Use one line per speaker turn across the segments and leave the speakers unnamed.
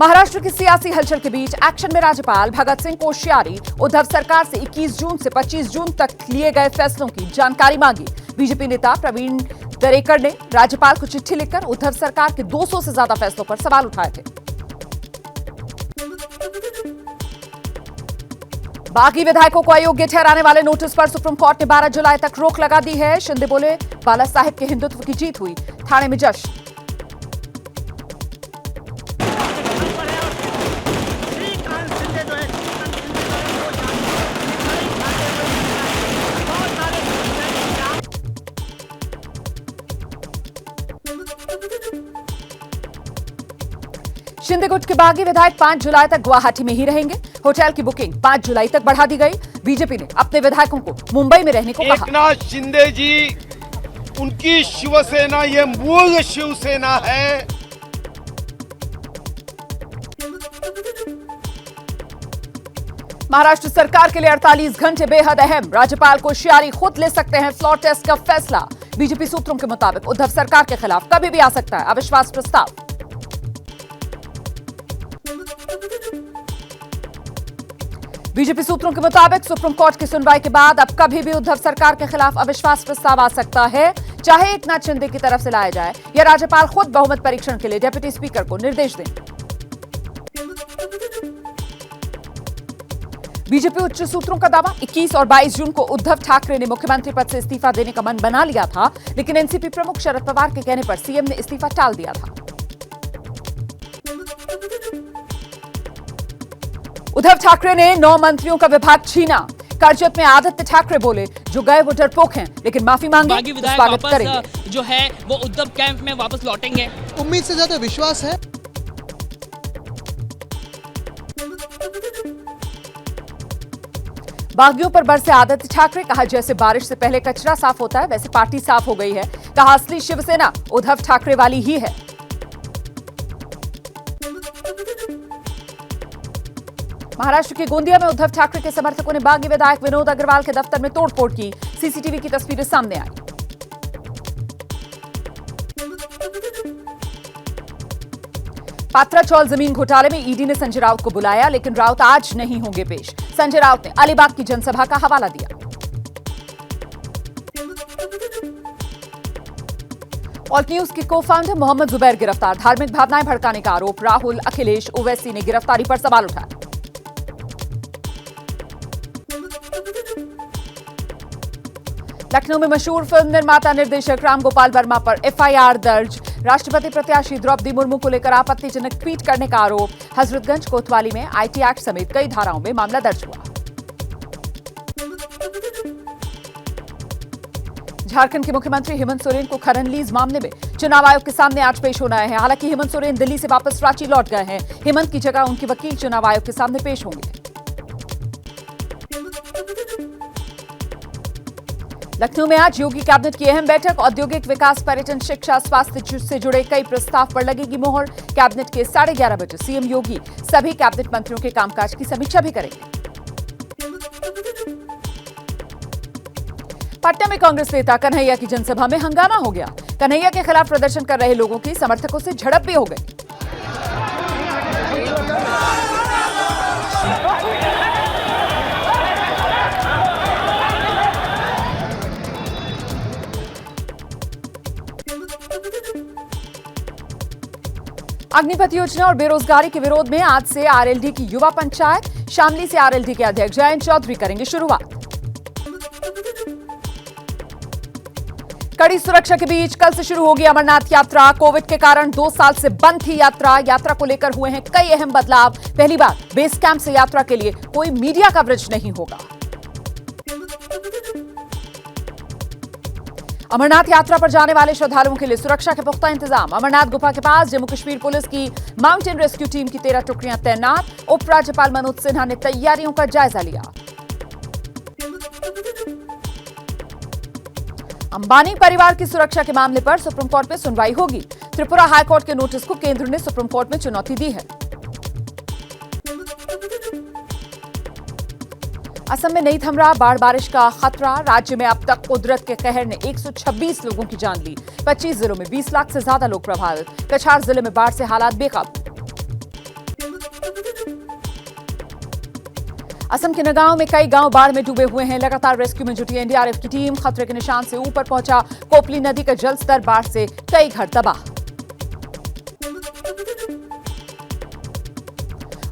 महाराष्ट्र की सियासी हलचल के बीच एक्शन में राज्यपाल भगत सिंह कोश्यारी उद्धव सरकार से 21 जून से 25 जून तक लिए गए फैसलों की जानकारी मांगी। बीजेपी नेता प्रवीण दरेकर ने राज्यपाल को चिट्ठी लिखकर उद्धव सरकार के 200 से ज्यादा फैसलों पर सवाल उठाए थे। बागी विधायकों को अयोग्य ठहराने वाले नोटिस पर सुप्रीम कोर्ट ने 12 जुलाई तक रोक लगा दी है। शिंदे बोले बाला साहेब के हिंदुत्व की जीत हुई, थाने में जश्न। शिंदे गुट के बागी विधायक 5 जुलाई तक गुवाहाटी में ही रहेंगे। होटल की बुकिंग 5 जुलाई तक बढ़ा दी गई। बीजेपी ने अपने विधायकों को मुंबई में रहने को कहा।
एकनाथ शिंदे जी, उनकी शिवसेना ये मूल शिवसेना है।
महाराष्ट्र सरकार के लिए 48 घंटे बेहद अहम। राज्यपाल कोश्यारी खुद ले सकते हैं फ्लोर टेस्ट का फैसला। बीजेपी सूत्रों के मुताबिक उद्धव सरकार के खिलाफ कभी भी आ सकता है अविश्वास प्रस्ताव। बीजेपी सूत्रों के मुताबिक सुप्रीम कोर्ट की सुनवाई के बाद अब कभी भी उद्धव सरकार के खिलाफ अविश्वास प्रस्ताव आ सकता है, चाहे एकनाथ शिंदे की तरफ से लाया जाए या राज्यपाल खुद बहुमत परीक्षण के लिए डिप्टी स्पीकर को निर्देश दें। बीजेपी उच्च सूत्रों का दावा 21 और 22 जून को उद्धव ठाकरे ने मुख्यमंत्री पद से इस्तीफा देने का मन बना लिया था, लेकिन एनसीपी प्रमुख शरद पवार के कहने पर सीएम ने इस्तीफा टाल दिया था। उद्धव ठाकरे ने 9 मंत्रियों का विभाग छीना। कर्जत में आदित्य ठाकरे बोले जो गए वो डरपोक हैं, लेकिन माफी मांगे तो स्वागत करेंगे।
जो है वो उद्धव कैंप में वापस लौटेंगे।
उम्मीद से ज्यादा विश्वास है।
बागियों पर बरसे आदित्य ठाकरे, कहा जैसे बारिश से पहले कचरा साफ होता है वैसे पार्टी साफ हो गई है। कहा असली शिवसेना उद्धव ठाकरे वाली ही है। महाराष्ट्र के गोंदिया में उद्धव ठाकरे के समर्थकों ने बागी विधायक विनोद अग्रवाल के दफ्तर में तोड़फोड़ की। सीसीटीवी की तस्वीरें सामने आई। पात्रा चौल जमीन घोटाले में ईडी ने संजय राउत को बुलाया, लेकिन राउत आज नहीं होंगे पेश। संजय राउत ने अलीबाग की जनसभा का हवाला दिया। ऑल्ट न्यूज के को फाउंडर मोहम्मद जुबैर गिरफ्तार। धार्मिक भावनाएं भड़काने का आरोप। राहुल, अखिलेश, ओवैसी ने गिरफ्तारी पर सवाल उठाया। लखनऊ में मशहूर फिल्म निर्माता निर्देशक राम गोपाल वर्मा पर एफआईआर दर्ज। राष्ट्रपति प्रत्याशी द्रौपदी मुर्मू को लेकर आपत्तिजनक ट्वीट करने का आरोप। हजरतगंज कोतवाली में आईटी एक्ट समेत कई धाराओं में मामला दर्ज हुआ। झारखंड के मुख्यमंत्री हेमंत सोरेन को खनन लीज मामले में चुनाव आयोग के सामने आज पेश होना है। हालांकि हेमंत सोरेन दिल्ली से वापस रांची लौट गए हैं। हेमंत की जगह उनके वकील चुनाव आयोग के सामने पेश होंगे। लखनऊ में आज योगी कैबिनेट की अहम बैठक। औद्योगिक विकास, पर्यटन, शिक्षा, स्वास्थ्य से जुड़े कई प्रस्ताव पर लगेगी मोहर। कैबिनेट के 11:30 बजे सीएम योगी सभी कैबिनेट मंत्रियों के कामकाज की समीक्षा भी करेंगे। पटना में कांग्रेस नेता कन्हैया की जनसभा में हंगामा हो गया। कन्हैया के खिलाफ प्रदर्शन कर रहे लोगों की समर्थकों से झड़प भी हो गई। अग्निपथ योजना और बेरोजगारी के विरोध में आज से आरएलडी की युवा पंचायत। शामली से आरएलडी के अध्यक्ष जयंत चौधरी करेंगे शुरुआत। कड़ी सुरक्षा के बीच कल से शुरू होगी अमरनाथ यात्रा। कोविड के कारण 2 साल से बंद थी यात्रा। यात्रा को लेकर हुए हैं कई अहम बदलाव। पहली बार बेस कैंप से यात्रा के लिए कोई मीडिया कवरेज नहीं होगा। अमरनाथ यात्रा पर जाने वाले श्रद्धालुओं के लिए सुरक्षा के पुख्ता इंतजाम। अमरनाथ गुफा के पास जम्मू कश्मीर पुलिस की माउंटेन रेस्क्यू टीम की 13 टुकड़ियां तैनात। उपराज्यपाल मनोज सिन्हा ने तैयारियों का जायजा लिया। अंबानी परिवार की सुरक्षा के मामले पर सुप्रीम कोर्ट में सुनवाई होगी। त्रिपुरा हाईकोर्ट के नोटिस को केंद्र ने सुप्रीम कोर्ट में चुनौती दी है। असम में नहीं थम रहा बाढ़ बारिश का खतरा। राज्य में अब तक कुदरत के कहर ने 126 लोगों की जान ली। 25 जिलों में 20 लाख से ज्यादा लोग प्रभावित। कछार जिले में बाढ़ से हालात बेकाबू। असम के नगांव में कई गांव बाढ़ में डूबे हुए हैं। लगातार रेस्क्यू में जुटी एनडीआरएफ की टीम। खतरे के निशान से ऊपर पहुंचा कोपली नदी का जलस्तर, बाढ़ से कई घर तबाह।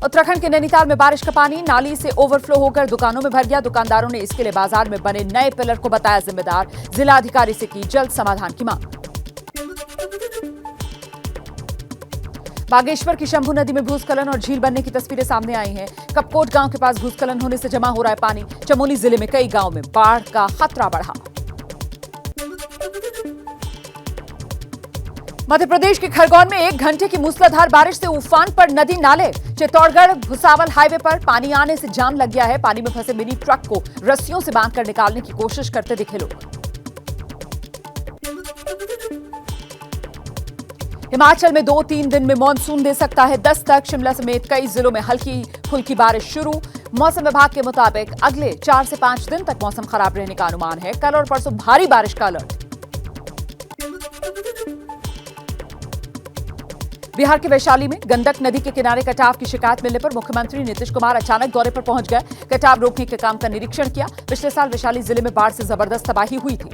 उत्तराखंड के नैनीताल में बारिश का पानी नाली से ओवरफ्लो होकर दुकानों में भर गया। दुकानदारों ने इसके लिए बाजार में बने नए पिलर को बताया जिम्मेदार। जिला अधिकारी से की जल्द समाधान की मांग। बागेश्वर की शंभू नदी में भूस्खलन और झील बनने की तस्वीरें सामने आई हैं। कपकोट गांव के पास भूस्खलन होने से जमा हो रहा है पानी। चमोली जिले में कई गांव में बाढ़ का खतरा बढ़ा। मध्य प्रदेश के खरगोन में 1 घंटे की मूसलाधार बारिश से उफान पर नदी नाले। चित्तौड़गढ़ भुसावल हाईवे पर पानी आने से जाम लग गया है। पानी में फंसे मिनी ट्रक को रस्सियों से बांधकर निकालने की कोशिश करते दिखे लोग। हिमाचल में 2-3 दिन में मानसून दे सकता है दस्तक। शिमला समेत कई जिलों में हल्की फुल्की बारिश शुरू। मौसम विभाग के मुताबिक अगले 4 से 5 दिन तक मौसम खराब रहने का अनुमान है। कल और परसों भारी बारिश का अलर्ट। बिहार के वैशाली में गंडक नदी के किनारे कटाव की शिकायत मिलने पर मुख्यमंत्री नीतीश कुमार अचानक दौरे पर पहुंच गए। कटाव रोकने के काम का निरीक्षण किया। पिछले साल वैशाली जिले में बाढ़ से जबरदस्त तबाही हुई थी।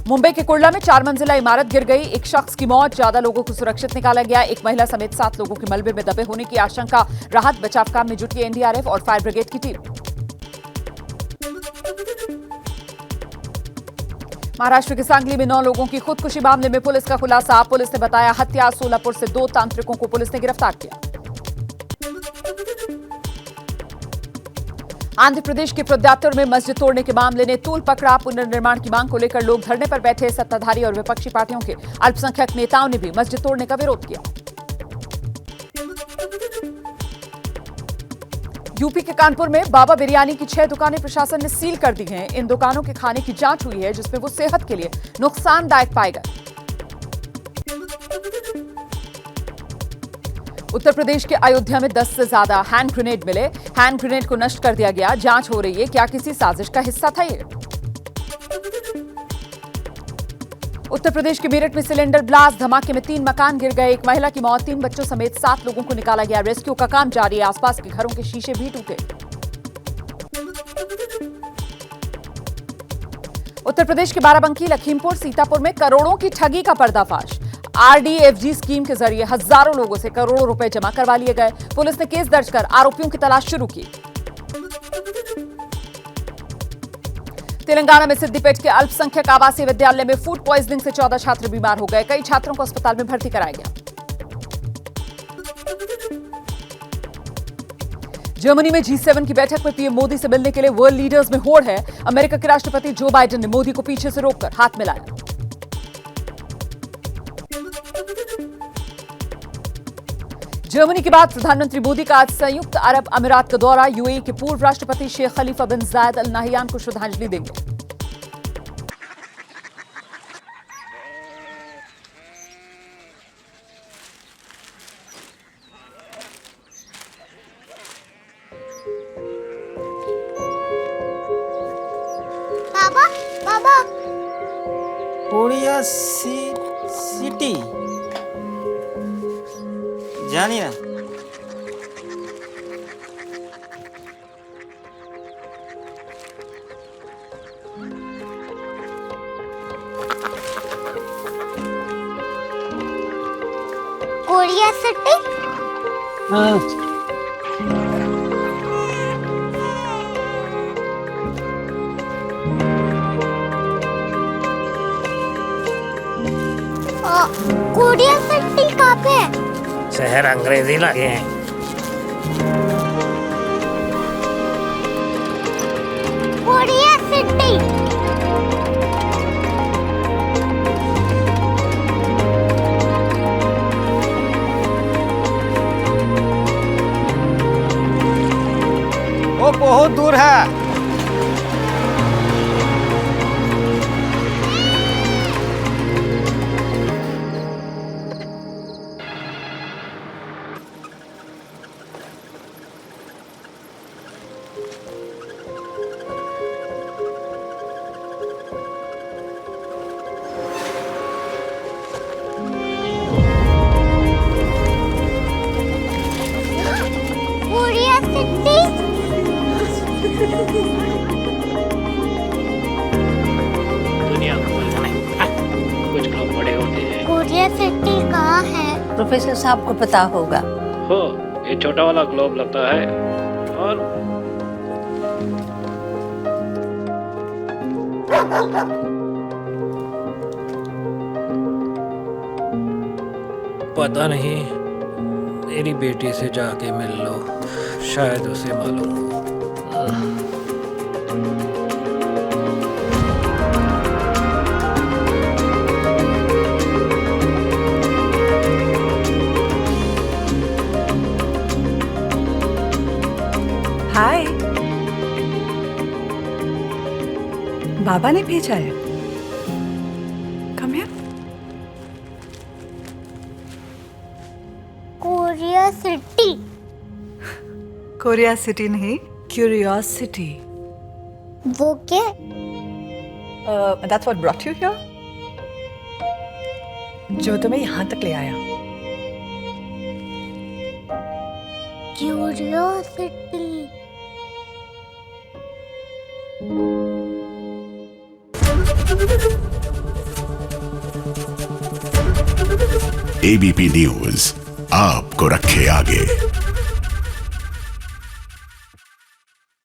मुंबई के कुर्ला में 4 मंजिला इमारत गिर गई। 1 शख्स की मौत, 14 लोगों को सुरक्षित निकाला गया। एक महिला समेत 7 लोगों के मलबे में दबे होने की आशंका। राहत बचाव काम में जुटी एनडीआरएफ और फायर ब्रिगेड की टीम। महाराष्ट्र के सांगली में 9 लोगों की खुदकुशी मामले में पुलिस का खुलासा। पुलिस ने बताया हत्या। सोलापुर से 2 तांत्रिकों को पुलिस ने गिरफ्तार किया। आंध्र प्रदेश के प्रद्यातुर में मस्जिद तोड़ने के मामले ने तूल पकड़ा। पुनर्निर्माण की मांग को लेकर लोग धरने पर बैठे। सत्ताधारी और विपक्षी पार्टियों के अल्पसंख्यक नेताओं ने भी मस्जिद तोड़ने का विरोध किया। यूपी के कानपुर में बाबा बिरयानी की 6 दुकानें प्रशासन ने सील कर दी हैं। इन दुकानों के खाने की जांच हुई है जिसमें वो सेहत के लिए नुकसानदायक पाए गए। उत्तर प्रदेश के अयोध्या में 10 से ज्यादा हैंड ग्रेनेड मिले। हैंड ग्रेनेड को नष्ट कर दिया गया। जांच हो रही है क्या किसी साजिश का हिस्सा था ये। उत्तर प्रदेश के मेरठ में सिलेंडर ब्लास्ट, धमाके में 3 मकान गिर गए। एक महिला की मौत, 3 बच्चों समेत 7 लोगों को निकाला गया। रेस्क्यू का काम जारी है। आसपास के घरों के शीशे भी टूटे। उत्तर प्रदेश के बाराबंकी, लखीमपुर, सीतापुर में करोड़ों की ठगी का पर्दाफाश। आरडीएफजी स्कीम के जरिए हजारों लोगों से करोड़ों रुपए जमा करवा लिए गए। पुलिस ने केस दर्ज कर आरोपियों की तलाश शुरू की। तेलंगाना में सिद्दीपेट के अल्पसंख्यक आवासीय विद्यालय में फूड पॉइजनिंग से 14 छात्र बीमार हो गए। कई छात्रों को अस्पताल में भर्ती कराया गया। जर्मनी में G7 की बैठक में पीएम मोदी से मिलने के लिए वर्ल्ड लीडर्स में होड़ है। अमेरिका के राष्ट्रपति जो बाइडेन ने मोदी को पीछे से रोककर हाथ मिलाया। जर्मनी के बाद प्रधानमंत्री मोदी का आज संयुक्त अरब अमीरात का दौरा। यूएई के पूर्व राष्ट्रपति शेख खलीफा बिन जायद अल नहयान को श्रद्धांजलि देंगे।
बाबा बाबा
कोरिया सिटी जानी ना।
कोरिया सिटी कोरिया सिटी कहाँ पे है?
शहर अंग्रेजी लगे हैं।
कोरिया सिटी
वो बहुत दूर है।
दुनिया कुछ लोग बड़े होते हैं।
कोरिया सिटी कहाँ है?
प्रोफेसर साहब को पता होगा।
हो, ये छोटा वाला ग्लोब लगता है और
पता नहीं, मेरी बेटी से जाके मिल लो, शायद उसे मालूम हो।
हाय, बाबा ने भेजा है। Come here.
Korea city.
Korea city नहीं, क्यूरियोसिटी।
वो क्या?
That's what brought you here? जो तुम्हें यहाँ तक ले आया।
क्यूरियोसिटी।
एबीपी न्यूज आपको रखे आगे।